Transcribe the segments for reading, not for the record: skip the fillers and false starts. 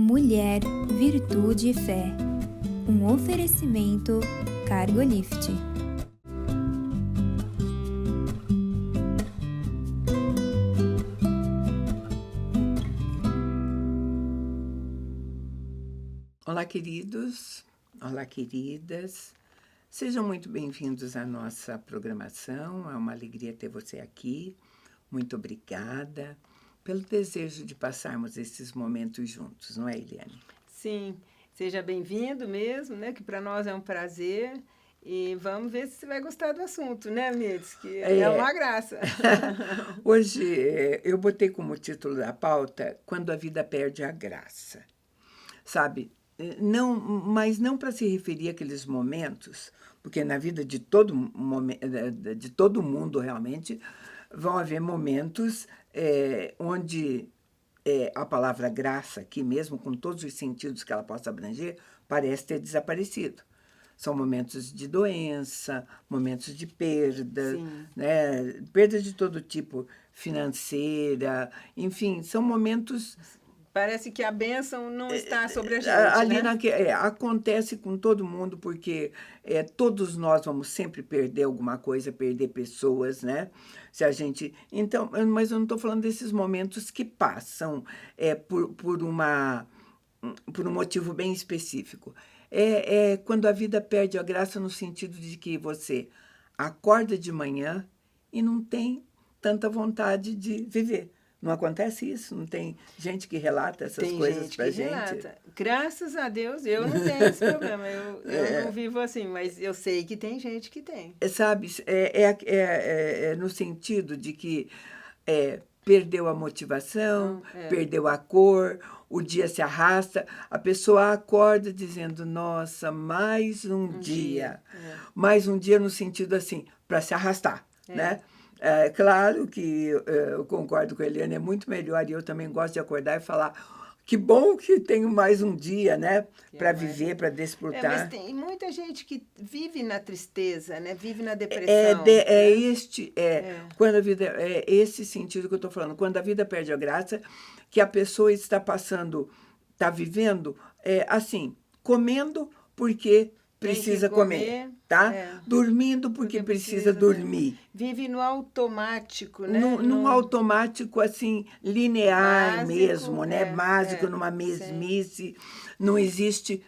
Mulher, Virtude e Fé. Um oferecimento Cargolift. Olá, queridos. Olá, queridas. Sejam muito bem-vindos à nossa programação. É uma alegria ter você aqui. Muito obrigada pelo desejo de passarmos esses momentos juntos, não é, Eliane? Sim, seja bem-vindo mesmo, né? Que para nós é um prazer. E vamos ver se você vai gostar do assunto, né, Mirtes? Que é uma graça. Hoje eu botei como título da pauta Quando a Vida Perde a Graça. Sabe, não, mas não para se referir àqueles momentos, porque na vida de todo mundo realmente vão haver momentos onde a palavra graça, aqui mesmo, com todos os sentidos que ela possa abranger, parece ter desaparecido. São momentos de doença, momentos de perda, né? Perda de todo tipo, financeira, enfim, são momentos... Parece que a bênção não está sobre a gente, ali né? Acontece com todo mundo, porque todos nós vamos sempre perder alguma coisa, perder pessoas, né? Se a gente... Então, mas eu não estou falando desses momentos que passam por um motivo bem específico. É quando a vida perde a graça no sentido de que você acorda de manhã e não tem tanta vontade de viver. Não acontece isso? Não tem gente que relata essas coisas pra gente? Tem gente que relata. Graças a Deus, eu não tenho esse problema. Eu não vivo assim, mas eu sei que tem gente que tem. Sabe, no sentido de que perdeu a motivação, perdeu a cor, o dia se arrasta, a pessoa acorda dizendo, nossa, mais um dia. Mais um dia no sentido assim, para se arrastar, né? É claro que eu concordo com a Eliane, é muito melhor, e eu também gosto de acordar e falar que bom que tenho mais um dia, né? Para viver, para desfrutar. Mas tem muita gente que vive na tristeza, né? Vive na depressão. Quando a vida, é esse sentido que eu estou falando, quando a vida perde a graça, que a pessoa está passando, está vivendo, assim, comendo porque precisa comer, tá? Dormindo porque precisa dormir. Vive no automático, né? Num automático, assim, linear básico, mesmo, né? Básico, numa mesmice. Não existe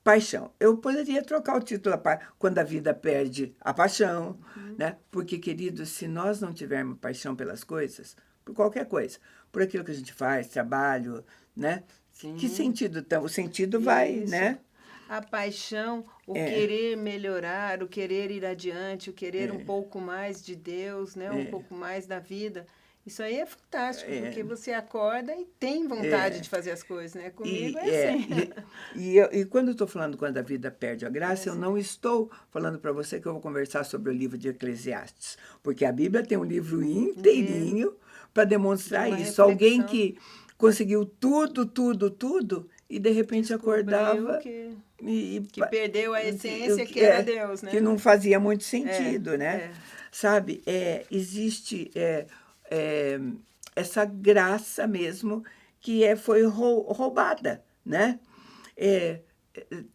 paixão. Eu poderia trocar o título Quando a Vida Perde a Paixão, né? Porque, queridos, se nós não tivermos paixão pelas coisas, por qualquer coisa, por aquilo que a gente faz, trabalho, né? Sim. Que sentido? Então, o sentido vai, né? A paixão, o querer melhorar, o querer ir adiante, o querer um pouco mais de Deus, né? Um pouco mais da vida. Isso aí é fantástico, porque você acorda e tem vontade de fazer as coisas, né? Comigo assim. E quando eu estou falando quando a vida perde a graça, eu não estou falando para você que eu vou conversar sobre o livro de Eclesiastes, porque a Bíblia tem um livro inteirinho para demonstrar isso. Reflexão. Alguém que conseguiu tudo, e de repente acordava... Que perdeu a essência que era Deus, né? Que não fazia muito sentido, né? Sabe, existe essa graça mesmo que foi roubada, né?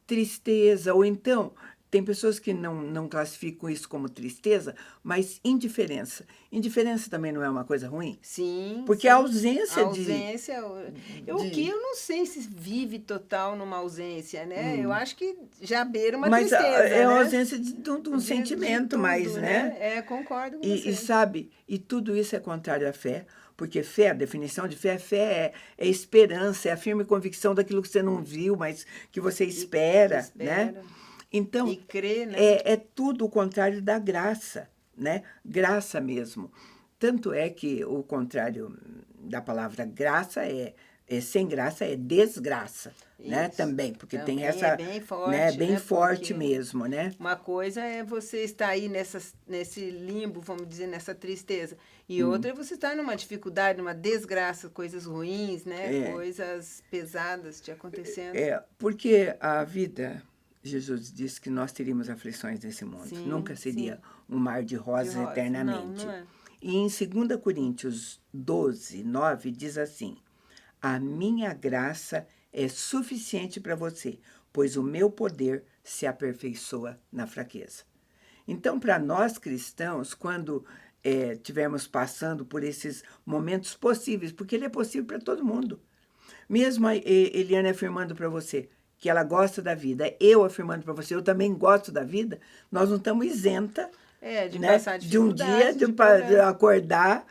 Tristeza, ou então... Tem pessoas que não classificam isso como tristeza, mas indiferença. Indiferença também não é uma coisa ruim? Sim. Porque a ausência O que eu não sei se vive total numa ausência, né? Eu acho que já beira uma tristeza, Mas né? a ausência de um sentimento tudo, mais, né? Concordo com você. E sabe, e tudo isso é contrário à fé, porque fé, a definição de fé é esperança, é a firme convicção daquilo que você não viu, mas que você espera, né? Então, e crê, né? É tudo o contrário da graça, né? Graça mesmo. Tanto é que o contrário da palavra graça sem graça é desgraça, né? Também, porque tem essa... É bem forte, né? Bem forte porque mesmo, né? Uma coisa é você estar aí nesse limbo, vamos dizer, nessa tristeza. E outra é você estar numa dificuldade, numa desgraça, coisas ruins, né? Coisas pesadas te acontecendo. Porque a vida... Jesus disse que nós teríamos aflições nesse mundo. Nunca seria um mar de rosas eternamente. Não é. E em 2 Coríntios 12, 9, diz assim, a minha graça é suficiente para você, pois o meu poder se aperfeiçoa na fraqueza. Então, para nós cristãos, quando estivermos passando por esses momentos possíveis, porque ele é possível para todo mundo. Mesmo a Eliane afirmando para você que ela gosta da vida, eu afirmando para você, eu também gosto da vida, nós não estamos isenta de passar de um dia de acordar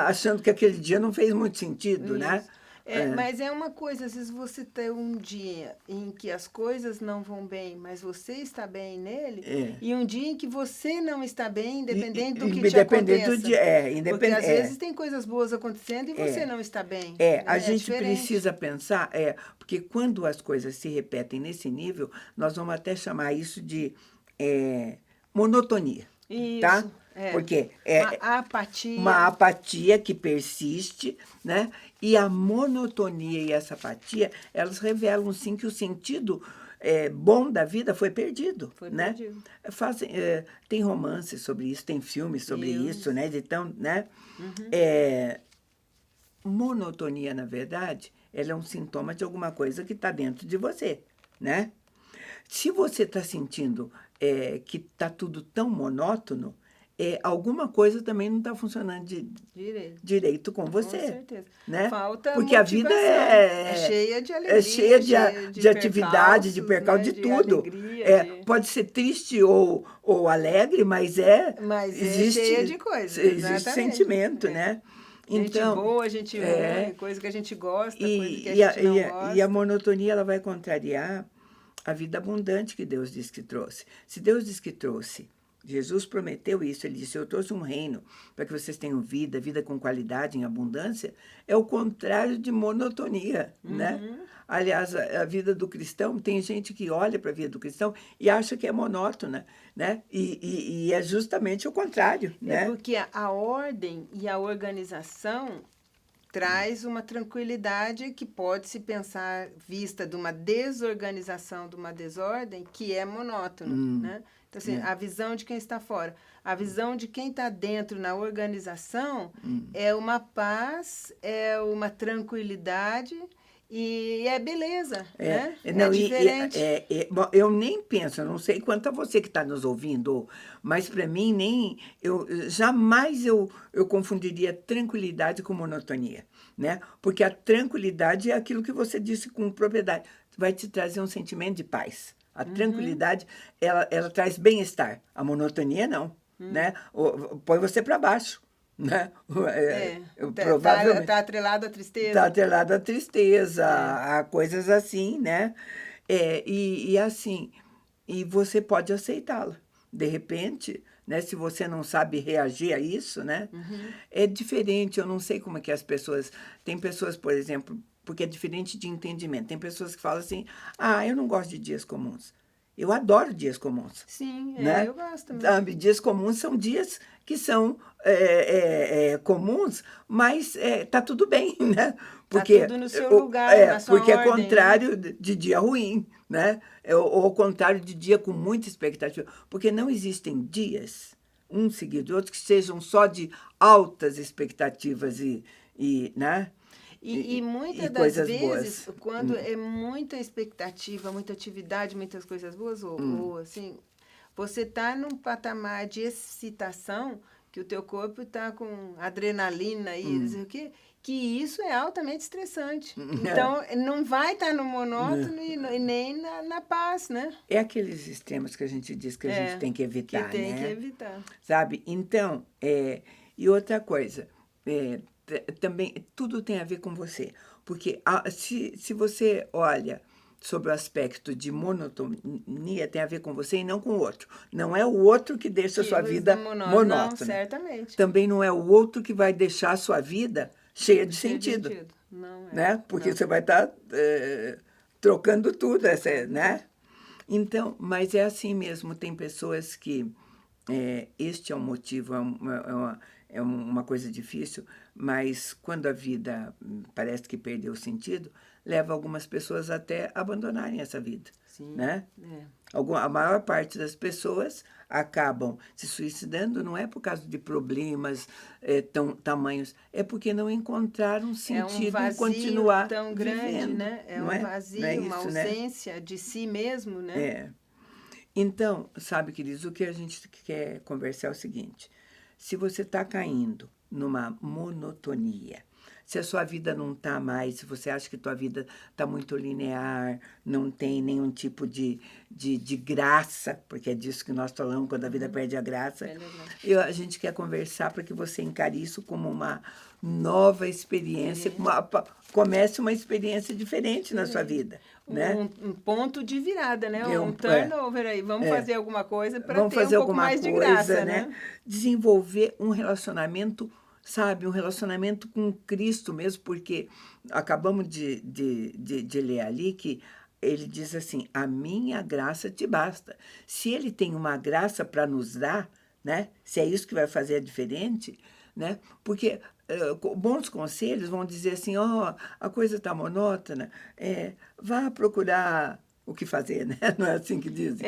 achando que aquele dia não fez muito sentido, né? Mas é uma coisa, às vezes você tem um dia em que as coisas não vão bem, mas você está bem nele, e um dia em que você não está bem, independente do que te aconteça. Porque às vezes tem coisas boas acontecendo e você não está bem. A gente precisa pensar, porque quando as coisas se repetem nesse nível, nós vamos até chamar isso de monotonia. Isso. Tá? Porque uma apatia que persiste, né? E a monotonia e essa apatia, elas revelam, sim, que o sentido bom da vida foi perdido. Perdido. Tem romances sobre isso, tem filmes sobre isso, né? Então, né? Monotonia, na verdade, ela é um sintoma de alguma coisa que está dentro de você, né? Se você está sentindo que está tudo tão monótono, alguma coisa também não está funcionando direito com você. Com certeza. Né? Falta porque a vida é cheia de alegria, cheia de atividade, de percalço, de tudo. Alegria, pode ser triste ou alegre, mas existe, cheia de coisas. Existe sentimento, né? Então, gente boa, gente ruim, coisa que a gente gosta, coisa que a gente não gosta. E a monotonia ela vai contrariar a vida abundante que Deus diz que trouxe. Se Deus diz que trouxe, Jesus prometeu isso, ele disse, eu trouxe um reino para que vocês tenham vida com qualidade, em abundância, é o contrário de monotonia, né? Aliás, a vida do cristão, tem gente que olha para a vida do cristão e acha que é monótona, né? E é justamente o contrário, né? Porque a ordem e a organização traz uma tranquilidade que pode se pensar vista de uma desorganização, de uma desordem, que é monótono, né? Então, assim, a visão de quem está fora. A visão de quem está dentro na organização é uma paz, é uma tranquilidade e é beleza, né? Não, diferente. Bom, eu nem penso, eu não sei quanto a você que está nos ouvindo, mas para mim, jamais eu confundiria tranquilidade com monotonia, né? Porque a tranquilidade é aquilo que você disse com propriedade, vai te trazer um sentimento de paz. A tranquilidade, ela traz bem-estar. A monotonia, não. Né? Põe você para baixo. Né? Provavelmente está atrelado à tristeza. Está atrelado à tristeza, a coisas assim, né? E assim, e você pode aceitá-la. De repente, né, se você não sabe reagir a isso, né? É diferente, eu não sei como é que as pessoas... Tem pessoas, por exemplo... Porque é diferente de entendimento. Tem pessoas que falam assim, eu não gosto de dias comuns. Eu adoro dias comuns. Sim, né? Eu gosto também. Sabe, dias comuns são dias que são comuns, mas tá tudo bem, né? Porque, tá tudo no seu lugar, na sua porque ordem, é contrário de dia ruim, né? Ou ao contrário de dia com muita expectativa. Porque não existem dias, um seguido de outro, que sejam só de altas expectativas né? E muitas das vezes, boas. Quando é muita expectativa, muita atividade, muitas coisas boas, ou assim, você está num patamar de excitação que o teu corpo está com adrenalina e não sei o quê, que isso é altamente estressante. Então, não vai estar no monótono e nem na paz, né? É aqueles extremos que a gente diz que a gente tem que evitar, que tem né? que evitar. Sabe? Então, e outra coisa... também tudo tem a ver com você, porque se você olha sobre o aspecto de monotonia, tem a ver com você e não com o outro. Não é o outro que deixa a sua vida monótona. Não, certamente. Também não é o outro que vai deixar a sua vida cheia de sentido. Não é. Né? Porque você vai estar trocando tudo, né? Então, mas é assim mesmo, tem pessoas que este é um motivo, é uma coisa difícil, mas quando a vida parece que perdeu o sentido, leva algumas pessoas até abandonarem essa vida. Sim, né? A maior parte das pessoas acabam se suicidando não é por causa de problemas tamanhos, é porque não encontraram sentido em continuar tão grande, vivendo, né? É um vazio, isso, uma ausência, né? De si mesmo, né? Então, sabe, queridos, o que a gente quer conversar é o seguinte: se você está caindo numa monotonia, se a sua vida não está mais, se você acha que a tua vida está muito linear, não tem nenhum tipo de graça, porque é disso que nós falamos quando a vida perde a graça, a gente quer conversar para que você encare isso como uma nova experiência, comece uma experiência diferente na sua vida. Né? Um ponto de virada, né? Um turnover aí. Vamos fazer alguma coisa para ter um pouco mais de graça, né? Desenvolver um relacionamento, sabe? Um relacionamento com Cristo mesmo, porque acabamos de ler ali que ele diz assim, a minha graça te basta. Se ele tem uma graça para nos dar, né? Se é isso que vai fazer a diferença, né? Porque bons conselhos vão dizer assim, a coisa está monótona, vá procurar o que fazer, né? Não é assim que dizem?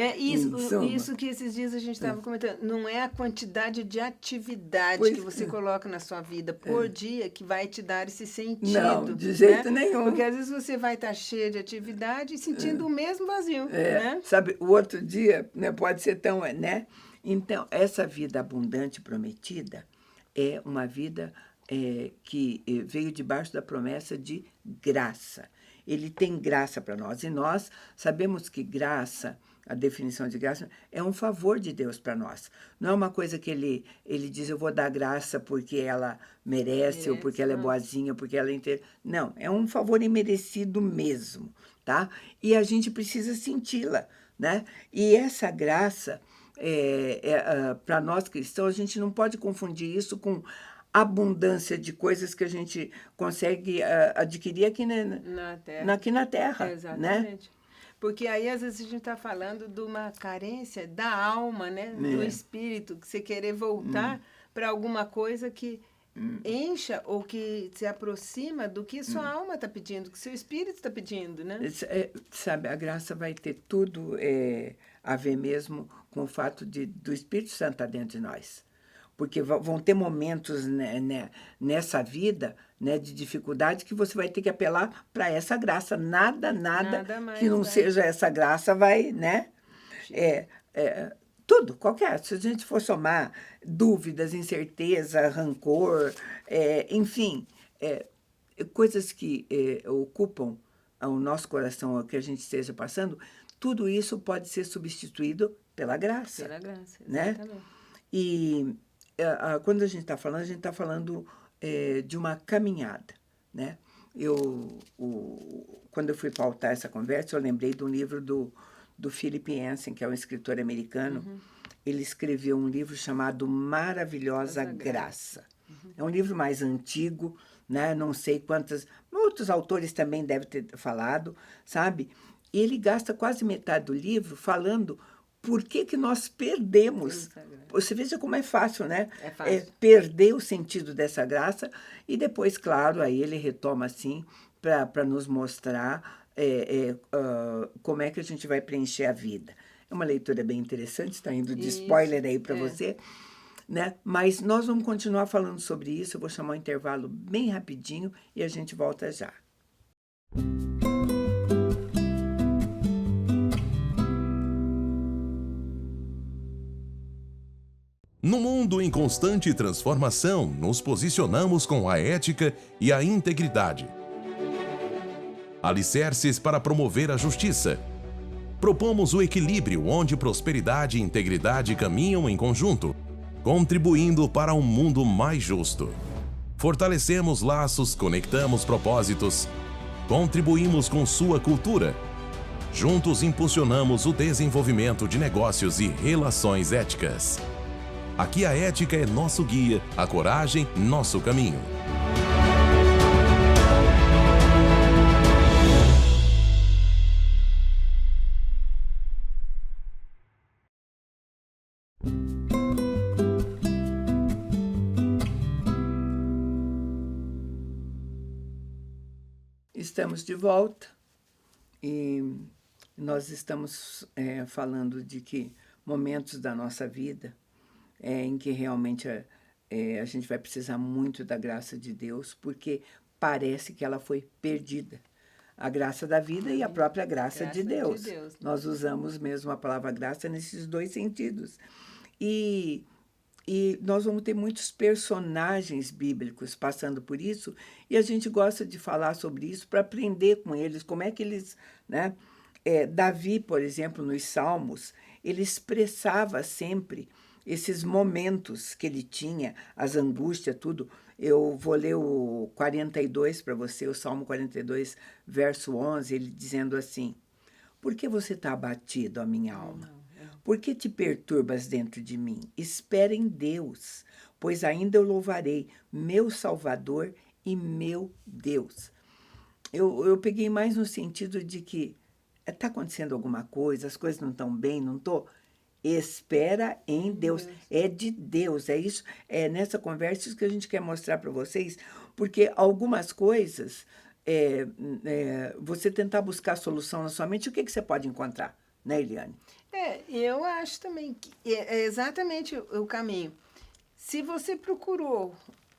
Isso que esses dias a gente estava comentando. Não é a quantidade de atividade que você coloca na sua vida por dia que vai te dar esse sentido. Não, de jeito nenhum. Porque às vezes você vai estar cheio de atividade e sentindo o mesmo vazio. Né? Sabe, o outro dia, né, pode ser tão... né? Então, essa vida abundante prometida é uma vida que veio debaixo da promessa de graça. Ele tem graça para nós. E nós sabemos que graça, a definição de graça, é um favor de Deus para nós. Não é uma coisa que ele diz, eu vou dar graça porque ela merece ou porque ela é boazinha, porque ela é inteira. Não, é um favor imerecido mesmo, tá? E a gente precisa senti-la, né? E essa graça, para nós cristãos, a gente não pode confundir isso com abundância de coisas que a gente consegue adquirir aqui na Terra. Exatamente. Né? Porque aí, às vezes, a gente está falando de uma carência da alma, né? Do espírito, que você querer voltar para alguma coisa que encha ou que se aproxima do que sua alma está pedindo, que seu espírito está pedindo, né? Sabe, a graça vai ter tudo a ver mesmo com o fato do Espírito Santo estar dentro de nós. Porque vão ter momentos nessa vida, né, de dificuldade que você vai ter que apelar para essa graça. Nada que não seja essa graça vai, né? Tudo, qualquer. Se a gente for somar dúvidas, incerteza, rancor, enfim, coisas que ocupam o nosso coração, o que a gente esteja passando, tudo isso pode ser substituído pela graça. Pela graça, exatamente. Né? E quando a gente está falando de uma caminhada, né? Quando eu fui pautar essa conversa, eu lembrei de um livro do Philip Yancey, que é um escritor americano. Ele escreveu um livro chamado Maravilhosa Graça. É um livro mais antigo, né? Não sei quantos outros autores também devem ter falado, sabe? E ele gasta quase metade do livro falando por que nós perdemos. Você veja como é fácil, né? É fácil. Perder o sentido dessa graça. E depois, claro, aí ele retoma assim para nos mostrar como é que a gente vai preencher a vida. É uma leitura bem interessante, está indo de spoiler aí para você. Né? Mas nós vamos continuar falando sobre isso. Eu vou chamar um intervalo bem rapidinho e a gente volta já. No mundo em constante transformação, nos posicionamos com a ética e a integridade. Alicerces para promover a justiça. Propomos o equilíbrio onde prosperidade e integridade caminham em conjunto, contribuindo para um mundo mais justo. Fortalecemos laços, conectamos propósitos, contribuímos com sua cultura. Juntos impulsionamos o desenvolvimento de negócios e relações éticas. Aqui a ética é nosso guia, a coragem, nosso caminho. estamos de volta e nós estamos falando de que momentos da nossa vida em que realmente a gente vai precisar muito da graça de Deus, porque parece que ela foi perdida. A graça da vida e a própria graça de Deus. Nós usamos mesmo a palavra graça nesses dois sentidos. E nós vamos ter muitos personagens bíblicos passando por isso, e a gente gosta de falar sobre isso para aprender com eles, como é que eles... né? Davi, por exemplo, nos Salmos, ele expressava sempre esses momentos que ele tinha, as angústias, tudo. Eu vou ler o 42 para você, o Salmo 42, verso 11, ele dizendo assim: por que você está abatido, ó minha alma? Por que te perturbas dentro de mim? Espera em Deus, pois ainda eu louvarei, meu Salvador e meu Deus. Eu peguei mais no sentido de que está acontecendo alguma coisa, as coisas não estão bem, não estou... Espera em Deus. É de Deus, é isso. É nessa conversa isso que a gente quer mostrar para vocês, porque algumas coisas, você tentar buscar solução na sua mente, o que você pode encontrar, né, Eliane? Eu acho também que é exatamente o caminho. Se você procurou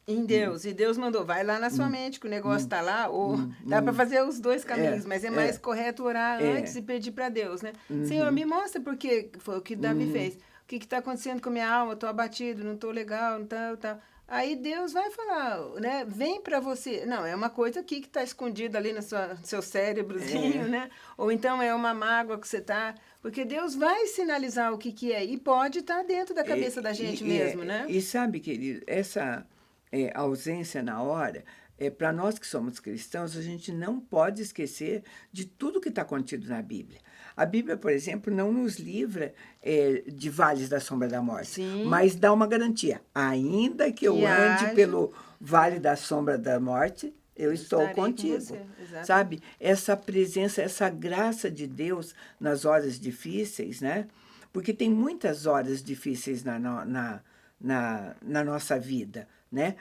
em Deus, e Deus mandou, vai lá na sua mente, que o negócio está lá, ou dá para fazer os dois caminhos, mas é mais correto orar antes e pedir para Deus, né? Senhor, me mostra porque foi o que Davi fez. O que está acontecendo com a minha alma? Estou abatido, não estou legal, não tá. Aí Deus vai falar, né? Vem para você. Não, é uma coisa aqui que está escondida ali no seu cérebrozinho, né? Ou então é uma mágoa que você está... Porque Deus vai sinalizar o que é, e pode estar dentro da cabeça da gente mesmo, né? E sabe, querido, essa... ausência na hora, para nós que somos cristãos, a gente não pode esquecer de tudo que está contido na Bíblia. A Bíblia, por exemplo, não nos livra de vales da sombra da morte, Sim, mas dá uma garantia. Ainda que eu ande pelo vale da sombra da morte, eu estou contigo. Sabe? Essa presença, essa graça de Deus nas horas difíceis, né? Porque tem muitas horas difíceis na nossa vida, né?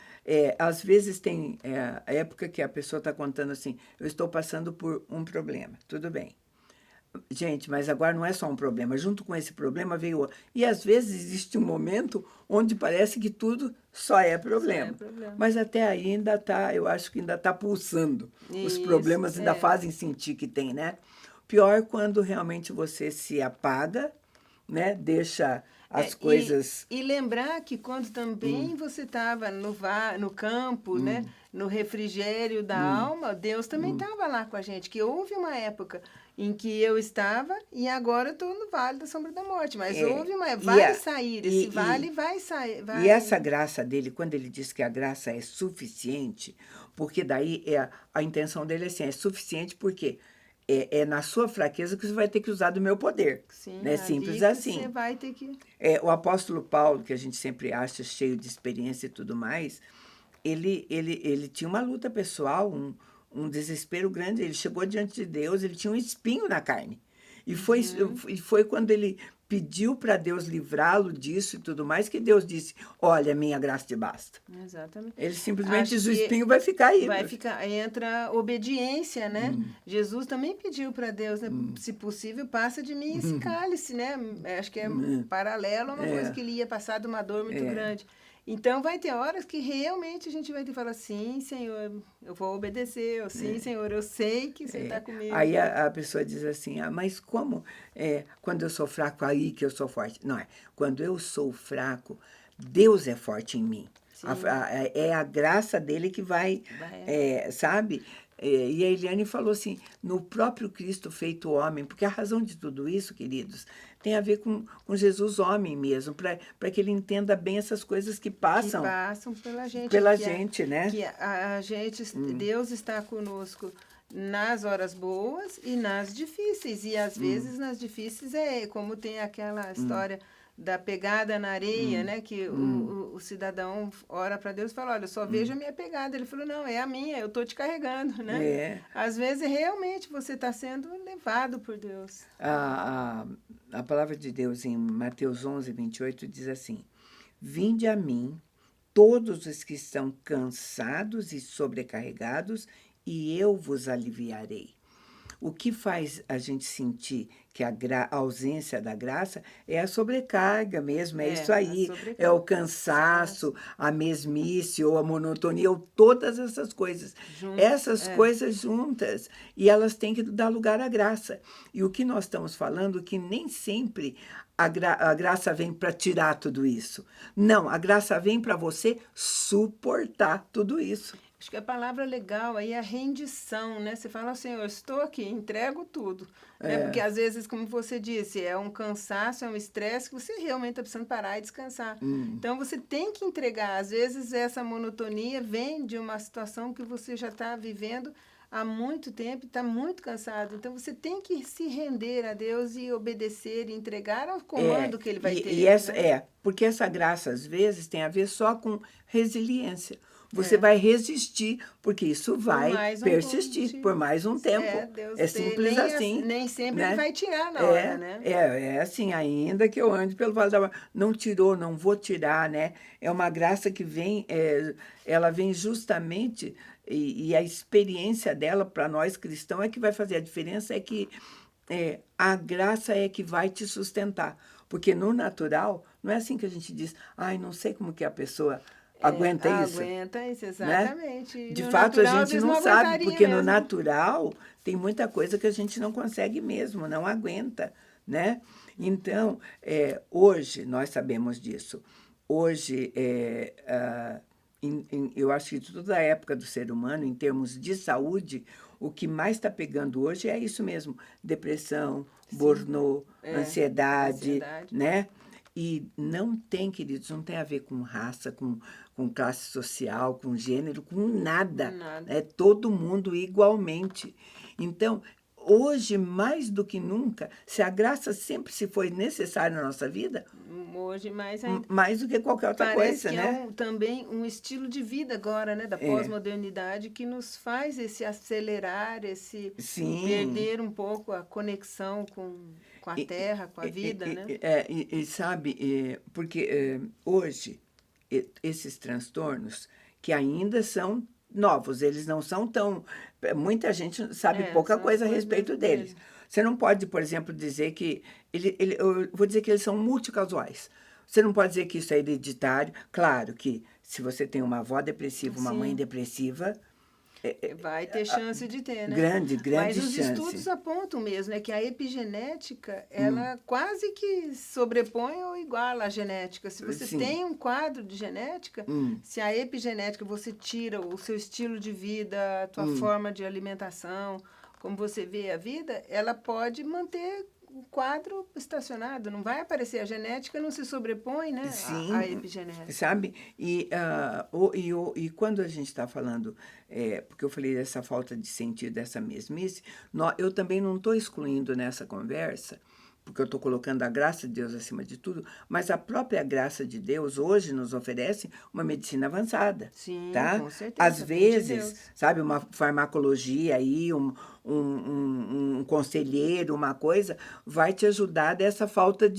Às vezes tem a época que a pessoa está contando assim, eu estou passando por um problema, tudo bem. Gente, mas agora não é só um problema, junto com esse problema veio outro. E às vezes existe um momento onde parece que tudo só é problema. Mas até aí ainda está, eu acho que ainda está pulsando. Os problemas ainda fazem sentir que tem, né? Pior quando realmente você se apaga, né? Deixa as coisas... E lembrar que quando também você estava no campo, né? No refrigério da alma, Deus também estava lá com a gente, que houve uma época em que eu estava e agora eu estou no Vale da Sombra da Morte, mas houve uma... Vai sair, esse vale vai sair. E essa graça dele, quando ele diz que a graça é suficiente, porque daí a intenção dele é assim, é suficiente porque... É na sua fraqueza que você vai ter que usar do meu poder. Sim, né? Simples assim. Você vai ter que... O apóstolo Paulo, que a gente sempre acha cheio de experiência e tudo mais, ele tinha uma luta pessoal, um desespero grande. Ele chegou diante de Deus, ele tinha um espinho na carne. E foi quando ele pediu para Deus livrá-lo disso e tudo mais, que Deus disse, olha, minha graça te basta. Exatamente. Ele simplesmente diz, o espinho vai ficar aí. Entra obediência, né? Jesus também pediu para Deus, né? Se possível, passa de mim esse cálice, né? Acho que é paralelo a uma coisa que ele ia passar de uma dor muito grande. Então, vai ter horas que realmente a gente vai ter que falar, sim, Senhor, eu vou obedecer, ou sim, Senhor, eu sei que você está comigo. Aí a pessoa diz assim, mas como quando eu sou fraco, aí que eu sou forte? Não é. Quando eu sou fraco, Deus é forte em mim. É a graça dele que vai sabe? E a Eliane falou assim, no próprio Cristo feito homem, porque a razão de tudo isso, queridos, tem a ver com Jesus homem mesmo, para que ele entenda bem essas coisas que passam. Que passam pela gente. Pela gente, né? Que a gente, Deus está conosco nas horas boas e nas difíceis. E às vezes nas difíceis como tem aquela história da pegada na areia, né? Que o cidadão ora para Deus e fala, olha, eu só vejo a minha pegada. Ele falou, não, é a minha, eu estou te carregando, né? Às vezes, realmente, você está sendo levado por Deus. A palavra de Deus em Mateus 11, 28 diz assim, vinde a mim, todos os que estão cansados e sobrecarregados, e eu vos aliviarei. O que faz a gente sentir que a ausência da graça é a sobrecarga mesmo, é isso aí. É o cansaço, a mesmice, ou a monotonia, ou todas essas coisas. Essas coisas juntas, e elas têm que dar lugar à graça. E o que nós estamos falando é que nem sempre a graça vem para tirar tudo isso. Não, a graça vem para você suportar tudo isso. Acho que a palavra legal aí é a rendição, né? Você fala, Senhor, estou aqui, entrego tudo. Né? Porque às vezes, como você disse, é um cansaço, é um estresse que você realmente está precisando parar e descansar. Então, você tem que entregar. Às vezes, essa monotonia vem de uma situação que você já está vivendo há muito tempo e está muito cansado. Então, você tem que se render a Deus e obedecer e entregar ao comando que Ele vai ter. Porque essa graça, às vezes, tem a ver só com resiliência. Você vai resistir, porque isso vai persistir por mais um tempo. É simples assim. Nem sempre Ele vai tirar na hora, né? É assim, ainda que eu ande pelo vale da morte. Não tirou, não vou tirar, né? É uma graça que vem, ela vem justamente, e a experiência dela para nós cristãos é que vai fazer a diferença, é que a graça é que vai te sustentar. Porque no natural, não é assim que a gente diz, ai, não sei como que a pessoa... Aguenta isso, exatamente. Né? De fato, natural, a gente não sabe, porque mesmo. No natural tem muita coisa que a gente não consegue mesmo, não aguenta, né? Então, hoje, nós sabemos disso. Hoje, eu acho que toda a época do ser humano, em termos de saúde, o que mais está pegando hoje é isso mesmo, depressão, burnout, ansiedade, né? E não tem, queridos, não tem a ver com raça, com classe social, com gênero, com nada. É todo mundo igualmente. Então, hoje, mais do que nunca, se a graça sempre se foi necessária na nossa vida... Hoje, mais do que qualquer outra coisa, né? Parece que é também um estilo de vida agora, né? Da pós-modernidade, que nos faz esse acelerar, esse perder um pouco a conexão com a terra, com a vida, né? Sabe, porque hoje, esses transtornos, que ainda são novos, eles não são tão... Muita gente sabe pouca coisa a respeito deles. Você não pode, por exemplo, dizer que... eu vou dizer que eles são multicasuais. Você não pode dizer que isso é hereditário. Claro que se você tem uma avó depressiva, uma mãe depressiva... vai ter chance de ter, né? Grande chance. Mas os estudos apontam mesmo, né, que a epigenética, ela quase que sobrepõe ou iguala a genética. Se você tem um quadro de genética, se a epigenética você tira o seu estilo de vida, a tua forma de alimentação, como você vê a vida, ela pode manter o quadro estacionado, não vai aparecer. A genética não se sobrepõe, né, à epigenética. Sabe? E quando a gente está falando, porque eu falei dessa falta de sentido, dessa mesmice, eu também não estou excluindo nessa conversa, porque eu estou colocando a graça de Deus acima de tudo, mas a própria graça de Deus hoje nos oferece uma medicina avançada. Sim, tá? Com certeza. Às vezes, sabe, uma farmacologia aí, um conselheiro, uma coisa, vai te ajudar dessa falta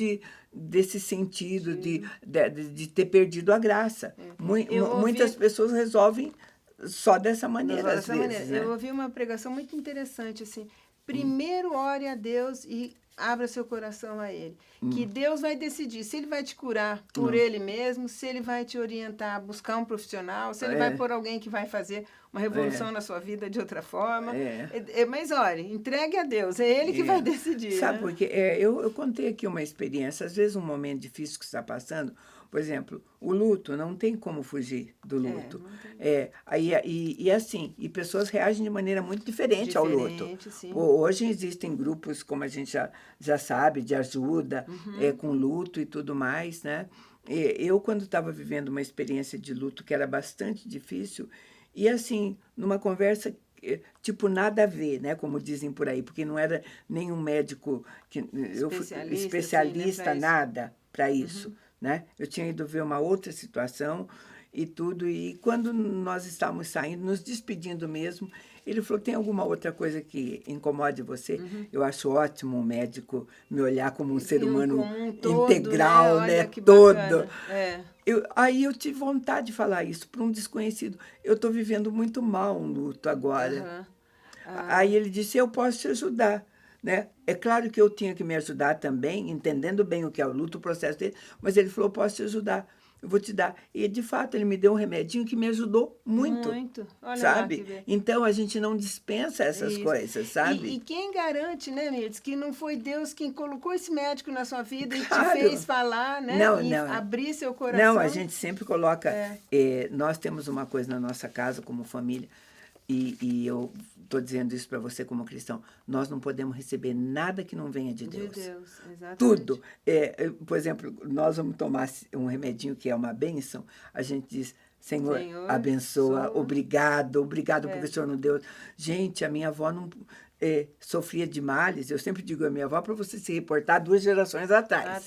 desse sentido, de ter perdido a graça. Muitas pessoas resolvem só dessa maneira, às vezes. Né? Eu ouvi uma pregação muito interessante, assim, primeiro ore a Deus e abra seu coração a Ele. Que Deus vai decidir se Ele vai te curar por Ele mesmo, se Ele vai te orientar a buscar um profissional, se Ele vai pôr alguém que vai fazer uma revolução na sua vida de outra forma. Mas, olha, entregue a Deus, é Ele que vai decidir. Sabe, né? Porque eu contei aqui uma experiência, às vezes um momento difícil que você está passando, por exemplo, o luto, não tem como fugir do luto. E pessoas reagem de maneira muito diferente ao luto. Sim. Hoje existem grupos, como a gente já sabe, de ajuda com luto e tudo mais, né? Eu, quando estava vivendo uma experiência de luto que era bastante difícil, e assim, numa conversa tipo nada a ver, né, como dizem por aí, porque não era nenhum médico especialista assim, né, nada para isso. Né? Eu tinha ido ver uma outra situação e tudo, e quando nós estávamos saindo, nos despedindo mesmo, Ele falou, tem alguma outra coisa que incomode você? Eu acho ótimo um médico me olhar como um ser humano todo, integral, né? Todo. Aí eu tive vontade de falar isso para um desconhecido. Eu estou vivendo muito mal um luto agora. Aí ele disse, eu posso te ajudar. Né? É claro que eu tinha que me ajudar também, entendendo bem o que é o luto, o processo dele, mas ele falou, posso te ajudar, eu vou te dar. E, de fato, ele me deu um remedinho que me ajudou muito. Muito. Olha sabe? Lá, então, a gente não dispensa essas coisas, sabe? E quem garante, né, Mirtz, que não foi Deus quem colocou esse médico na sua vida e te fez falar, né? Abrir seu coração? Não, a gente sempre coloca... nós temos uma coisa na nossa casa, como família, e eu estou dizendo isso para você como cristão, nós não podemos receber nada que não venha de Deus. De Deus, exatamente. Tudo. Por exemplo, nós vamos tomar um remedinho que é uma bênção, a gente diz, Senhor abençoa, obrigado porque o Senhor não deu. Gente, a minha avó não sofria de males, eu sempre digo a minha avó para você se reportar 2 gerações atrás.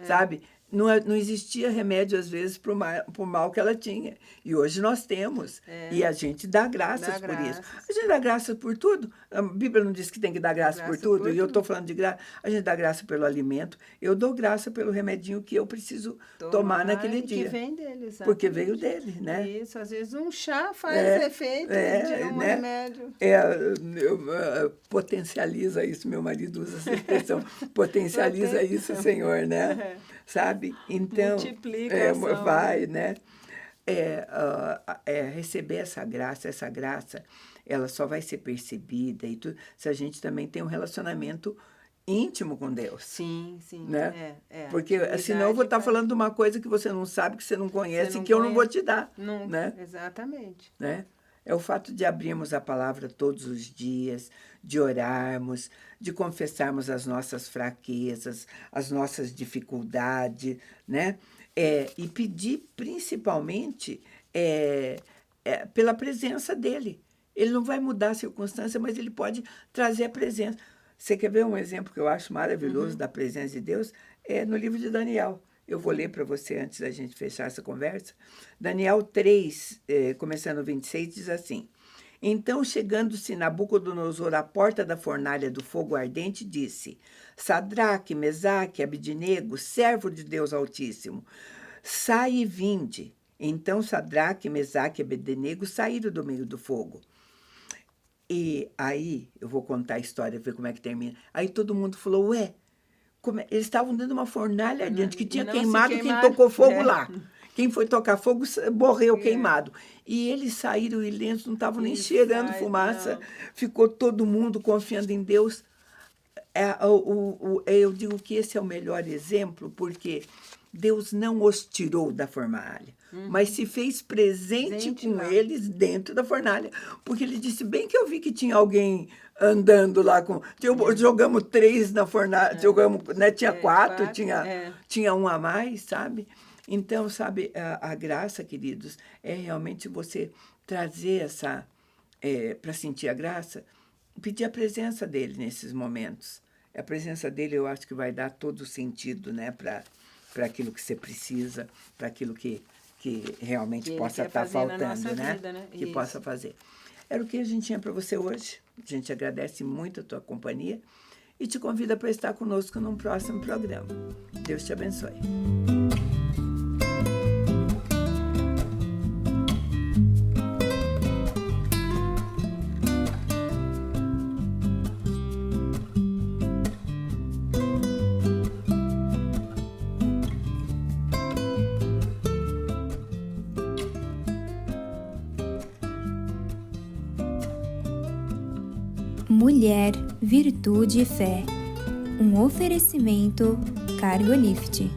Sabe? Não existia remédio, às vezes, para o mal que ela tinha. E hoje nós temos. E a gente dá graças por isso. A gente dá graças por tudo. A Bíblia não diz que tem que dar graça por tudo. E eu estou falando de graça. A gente dá graça pelo alimento. Eu dou graça pelo remedinho que eu preciso tomar naquele dia. Que vem dele, exatamente. Porque veio dele, né? Isso, às vezes um chá faz efeito de um remédio. Potencializa isso, meu marido usa essa expressão. Potencializa isso, Senhor, né? Sabe? Então, vai, né? Receber essa graça, ela só vai ser percebida e tudo, se a gente também tem um relacionamento íntimo com Deus. Sim. Né? Porque senão eu vou estar falando de uma coisa que você não sabe, que você não conhece, eu não vou te dar. Não, né? Exatamente. Né? É o fato de abrirmos a palavra todos os dias, de orarmos, de confessarmos as nossas fraquezas, as nossas dificuldades, né? E pedir, principalmente, pela presença dele. Ele não vai mudar a circunstância, mas ele pode trazer a presença. Você quer ver um exemplo que eu acho maravilhoso da presença de Deus? É no livro de Daniel. Eu vou ler para você antes da gente fechar essa conversa. Daniel 3, começando no 26, diz assim: Então, chegando-se Nabucodonosor à porta da fornalha do fogo ardente, disse: Sadraque, Mesaque, Abidnego, servo de Deus Altíssimo, sai e vinde. Então, Sadraque, Mesaque e Abidnego saíram do meio do fogo. E aí, eu vou contar a história, ver como é que termina. Aí todo mundo falou, eles estavam dentro de uma fornalha ardente que tinha queimado quem tocou fogo lá. Quem foi tocar fogo morreu queimado. E eles saíram ilentos, não estavam nem cheirando fumaça. Não. Ficou todo mundo confiando em Deus. Eu digo que esse é o melhor exemplo, porque Deus não os tirou da fornalha, mas se fez presente com eles dentro da fornalha. Porque ele disse, bem que eu vi que tinha alguém andando lá com... Jogamos 3 na fornalha, né, tinha 4, tinha um a mais, sabe? Então, sabe, a graça, queridos, é realmente você trazer essa... para sentir a graça, pedir a presença dele nesses momentos. A presença dele, eu acho que vai dar todo o sentido, né, para aquilo que você precisa, para aquilo que realmente possa estar faltando, né? Vida, né? Que possa fazer. Era o que a gente tinha para você hoje. A gente agradece muito a tua companhia e te convida para estar conosco num próximo programa. Deus te abençoe. Mulher, Virtude e Fé. Um oferecimento Cargolift.